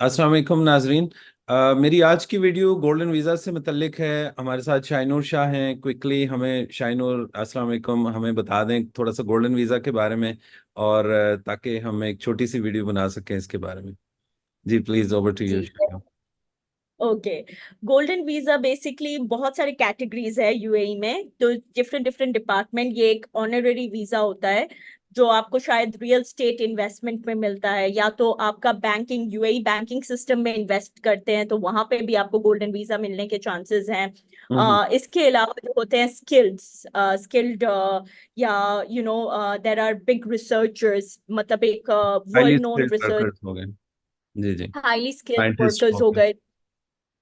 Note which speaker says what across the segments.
Speaker 1: अस्सलाम वालेकुम नाजरीन। मेरी आज की वीडियो गोल्डन वीज़ा से मुतल्लिक है। हमारे साथ शाइनूर शाह हैं। क्विकली हमें शाइनूर, अस्सलाम वालेकुम, हमें बता दें थोड़ा सा गोल्डन वीज़ा के बारे में, और ताकि हम एक छोटी सी वीडियो बना सकें इसके बारे में। जी प्लीज, ओवर टू यू
Speaker 2: जी।
Speaker 1: Shainoor.
Speaker 2: Okay. Golden visa basically बहुत सारे कैटेगरीज है यूएई में, तो डिफरेंट डिफरेंट डिपार्टमेंट। ये एक ऑनररी वीजा होता है जो आपको शायद रियल स्टेट इन्वेस्टमेंट में मिलता है, या तो आपका बैंकिंग यूएई बैंकिंग सिस्टम में इन्वेस्ट करते हैं तो वहां पे भी आपको गोल्डन वीजा मिलने के चांसेस हैं।
Speaker 1: हम्म।
Speaker 2: इसके अलावा जो होते हैं स्किल्ड, या देर आर बिग रिसर्चर्स, मतलब एक
Speaker 1: highly
Speaker 2: world known
Speaker 1: skilled
Speaker 2: research,
Speaker 1: workers हो गए। जी जी।
Speaker 2: हाईली स्किल्ड
Speaker 1: साइंटिस्ट
Speaker 2: वर्कर्स
Speaker 1: हो
Speaker 2: हो
Speaker 1: गए।
Speaker 2: गए।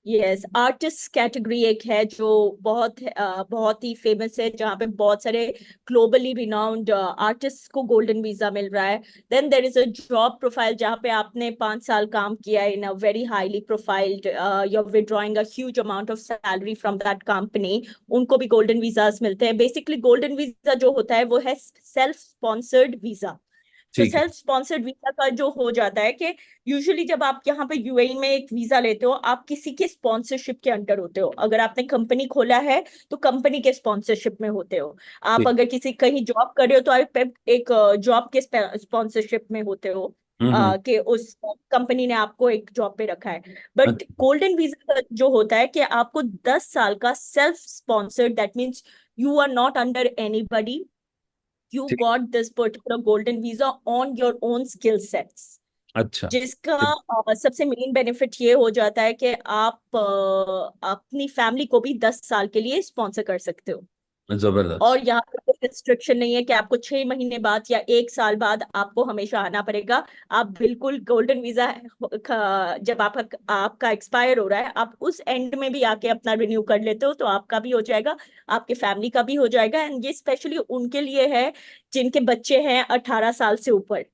Speaker 2: यस, आर्टिस्ट कैटेगरी एक है जो बहुत ही फेमस है, जहाँ पे बहुत सारे ग्लोबली रिनाउंड आर्टिस्ट को गोल्डन वीजा मिल रहा है। Then there is a job profile, जहाँ पे आपने 5 साल काम किया in a very highly profiled, you are withdrawing a huge amount of salary from that company, उनको भी गोल्डन वीजाज मिलते हैं। बेसिकली गोल्डन वीजा जो होता है वो है सेल्फ स्पॉन्सर्ड वीजा। तो
Speaker 1: ठीक है।
Speaker 2: सेल्फ स्पॉन्सर्ड वीजा का जो हो जाता है कि यूजुअली जब आप यहाँ पे यूएई में एक वीजा लेते हो, आप किसी के स्पॉन्सरशिप के अंडर होते हो। अगर आपने कंपनी खोला है तो कंपनी के स्पॉन्सरशिप में होते हो। आप
Speaker 1: ठीक।
Speaker 2: अगर किसी कहीं जॉब कर रहे हो तो आप एक जॉब के स्पॉन्सरशिप में होते हो,
Speaker 1: हम्म।
Speaker 2: कि उस कंपनी ने आपको एक जॉब पे रखा है। बट
Speaker 1: अच्छा।
Speaker 2: गोल्डन वीजा जो होता है कि आपको 10 साल का self sponsored, that means you are not under anybody, you
Speaker 1: ठीक।
Speaker 2: got this particular golden visa on your own skill sets,
Speaker 1: अच्छा।
Speaker 2: जिसका
Speaker 1: ठीक।
Speaker 2: सबसे मेन बेनिफिट ये हो जाता है कि आप अपनी फैमिली को भी 10 साल के लिए स्पॉन्सर कर सकते हो। और
Speaker 1: जबरदस्त।
Speaker 2: यहाँ पर कोई रिस्ट्रिक्शन नहीं है कि आपको 6 महीने बाद या 1 साल बाद आपको हमेशा आना पड़ेगा। आप बिल्कुल गोल्डन वीजा जब आपका एक्सपायर हो रहा है, आप उस एंड में भी आके अपना रिन्यू कर लेते हो, तो आपका भी हो जाएगा, आपके फैमिली का भी हो जाएगा। एंड ये स्पेशली उनके लिए है जिनके बच्चे हैं 18 साल से ऊपर।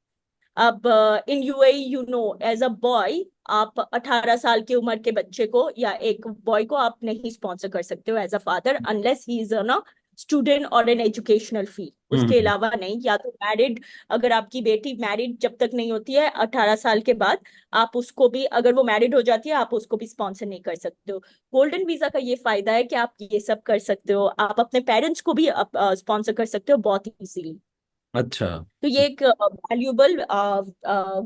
Speaker 2: अब in UAE, you know, as a boy, आप 18 साल की उम्र के बच्चे को या एक बॉय को आप नहीं स्पॉन्सर कर सकते हो as a father, unless he is a student और एन एजुकेशनल फी। उसके
Speaker 1: हम्म।
Speaker 2: अलावा नहीं। या तो मैरिड, अगर आपकी बेटी मैरिड जब तक नहीं होती है 18 साल के बाद, आप उसको भी, अगर वो मैरिड हो जाती है, आप उसको भी स्पॉन्सर नहीं कर सकते हो। गोल्डन वीजा का ये फायदा है कि आप ये सब कर सकते हो, आप अपने पेरेंट्स को भी स्पॉन्सर कर सकते हो बहुत इजीली।
Speaker 1: अच्छा।
Speaker 2: तो ये एक वैल्यूबल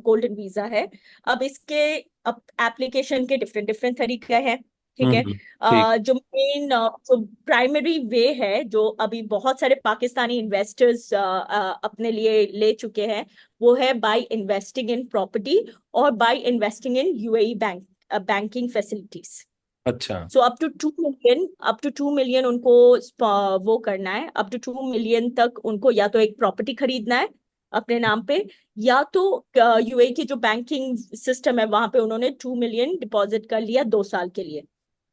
Speaker 2: गोल्डन वीजा है। अब इसके अब एप्लीकेशन के डिफरेंट डिफरेंट तरीके हैं। ठीक है।
Speaker 1: ठीक।
Speaker 2: जो मेन जो प्राइमरी वे है, जो अभी बहुत सारे पाकिस्तानी इन्वेस्टर्स अपने लिए ले चुके हैं, वो है बाय इन्वेस्टिंग इन प्रॉपर्टी और by investing in UAE banking facilities.
Speaker 1: अच्छा।
Speaker 2: सो अप टू 2 मिलियन उनको वो करना है। अप टू 2 मिलियन तक उनको या तो एक प्रॉपर्टी खरीदना है अपने नाम पे, या तो यूएई की जो बैंकिंग सिस्टम है वहां पे उन्होंने 2 मिलियन डिपॉजिट कर लिया 2 साल के लिए।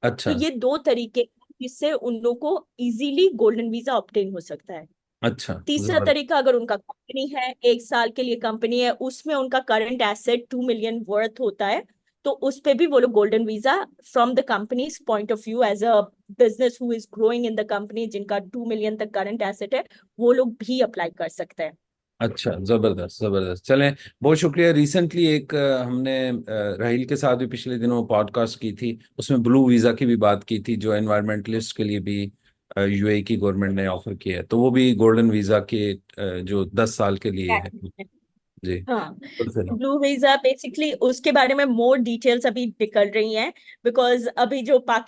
Speaker 2: तो
Speaker 1: अच्छा।
Speaker 2: ये दो तरीके हैं जिससे उन लोगों को इजीली गोल्डन वीजा ऑब्टेन हो सकता है।
Speaker 1: अच्छा।
Speaker 2: तीसरा
Speaker 1: जबरदस्त।
Speaker 2: तरीका, अगर उनका कंपनी है, 1 साल के लिए कंपनी है, उसमें उनका करंट एसेट 2 मिलियन वर्थ होता है, तो उस पे भी वो लोग golden visa from the companies point of view, as a business who is growing in the company, जिनका 2 मिलियन तक करंट एसेट है, वो लोग भी अप्लाई कर सकते हैं।
Speaker 1: अच्छा। जबरदस्त जबरदस्त। चलें, बहुत शुक्रिया। रिसेंटली एक हमने राहिल के साथ भी पिछले दिनों पॉडकास्ट की थी, उसमें ब्लू वीज़ा की भी बात की थी, जो एनवायरमेंटलिस्ट के लिए भी यूएई की गवर्नमेंट ने ऑफर किया है। तो वो भी गोल्डन वीज़ा के जो 10 साल के लिए है। जी।
Speaker 2: हाँ।
Speaker 1: तो फिर-
Speaker 2: ब्लू वीजा बेसिकली उसके बारे में मोर डिटेल्स अभी निकल रही हैं, बिकॉज अभी जो पाक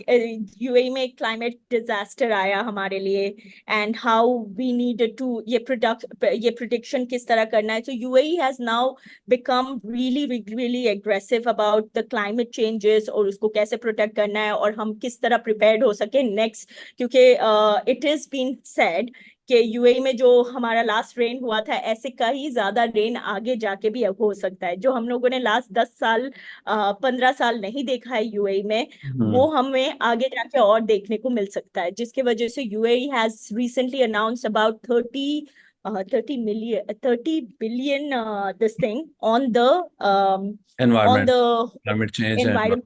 Speaker 2: यूएई में एक क्लाइमेट डिजास्टर आया हमारे लिए, and how we need to ये प्रिडिक्शन किस तरह करना है। So UAE has now become really really aggressive about the climate changes, और उसको कैसे प्रोटेक्ट करना है और हम किस तरह प्रिपेयर्ड हो सके नेक्स्ट। क्योंकि इट इज बीन सेड कि यूएई में जो हमारा लास्ट रेन हुआ था, ऐसे का ही ज्यादा रेन आगे जाके भी अब हो सकता है। जो हम लोगों ने लास्ट 10 साल 15 साल नहीं देखा है यूएई में, वो
Speaker 1: हम्म।
Speaker 2: हमें आगे जाके और देखने को मिल सकता है, जिसकी वजह से UAE has recently announced about 30 billion this thing on the
Speaker 1: environment,
Speaker 2: environment.
Speaker 1: Climate change and.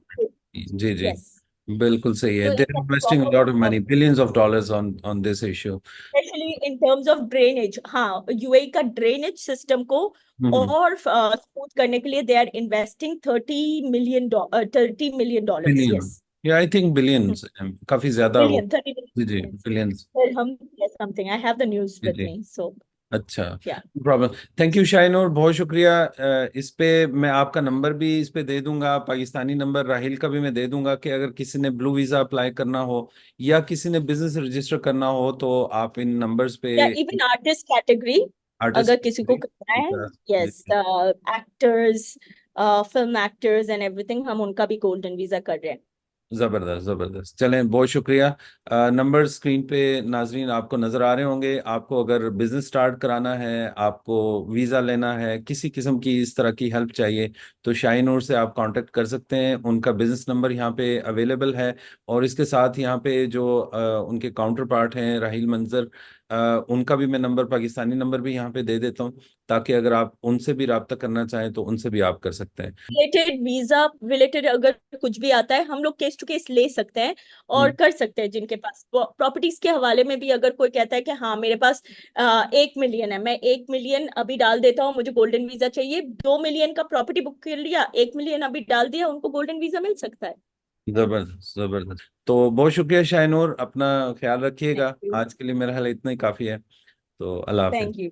Speaker 1: जी जी।
Speaker 2: यस।
Speaker 1: बिल्कुल सही है,
Speaker 2: तो
Speaker 1: दे आर
Speaker 2: इसका
Speaker 1: investing
Speaker 2: proper
Speaker 1: lot of money, billions of dollars on this issue.
Speaker 2: Specially in terms of drainage, हाँ, UAE का drainage system को
Speaker 1: हम्म।
Speaker 2: और स्मूथ करने के लिए they are investing $30 million,
Speaker 1: billion,
Speaker 2: yes.
Speaker 1: या आई थिंक बिलियंस, काफी ज्यादा वो।
Speaker 2: बिलियन, थर्टी
Speaker 1: जी जी,
Speaker 2: बिलियन।
Speaker 1: बिलियंस।
Speaker 2: फिर हम something, I have the news
Speaker 1: जी
Speaker 2: विद
Speaker 1: जी।
Speaker 2: मी, सो
Speaker 1: अच्छा,
Speaker 2: या।
Speaker 1: प्रॉब्लम। थैंक यू शाइनूर, बहुत शुक्रिया। इस पे मैं आपका नंबर भी इस पे दे दूंगा, पाकिस्तानी नंबर राहिल का भी मैं दे दूंगा, कि अगर किसी ने ब्लू वीजा अप्लाई करना हो या किसी ने बिजनेस रजिस्टर करना हो तो आप इन नंबर्स पे।
Speaker 2: या इवन आर्टिस्ट कैटेगरी,
Speaker 1: आर्टिस्ट
Speaker 2: अगर किसी को करना है, yes, actors, film actors and everything, हम उनका भी गोल्डन वीजा कर रहे हैं।
Speaker 1: जबरदस्त जबरदस्त, चलें, बहुत शुक्रिया। नंबर स्क्रीन पे नाजरीन आपको नजर आ रहे होंगे। आपको अगर बिजनेस स्टार्ट कराना है, आपको वीजा लेना है, किसी किस्म की इस तरह की हेल्प चाहिए, तो शाइनूर से आप कांटेक्ट कर सकते हैं। उनका बिजनेस नंबर यहाँ पे अवेलेबल है, और इसके साथ यहाँ पे जो उनके काउंटर पार्ट हैं राहिल मंजर, उनका भी मैं नंबर, पाकिस्तानी नंबर भी यहाँ पे दे देता हूँ, ताकि अगर आप उनसे भी रब्ता करना चाहें तो उनसे भी आप कर सकते हैं।
Speaker 2: रिलेटेड, वीजा रिलेटेड अगर कुछ भी आता है, हम लोग केस टू केस ले सकते हैं और
Speaker 1: हम्म।
Speaker 2: कर सकते हैं। जिनके पास प्रॉपर्टीज के हवाले में भी अगर कोई कहता है कि हाँ मेरे पास 1 मिलियन है, मैं 1 मिलियन अभी डाल देता हूँ, मुझे गोल्डन वीजा चाहिए, 2 मिलियन का प्रॉपर्टी बुक कर लिया, 1 मिलियन अभी डाल दिया, उनको गोल्डन वीजा मिल सकता है।
Speaker 1: जबरदस्त जबरदस्त। तो बहुत शुक्रिया शाइनूर, अपना ख्याल
Speaker 2: थैंक
Speaker 1: रखिएगा।
Speaker 2: यू।
Speaker 1: आज के लिए मेरा ख्याल इतना ही काफ़ी है। तो अल्लाह
Speaker 2: थैंक
Speaker 1: हाफिज।
Speaker 2: यू।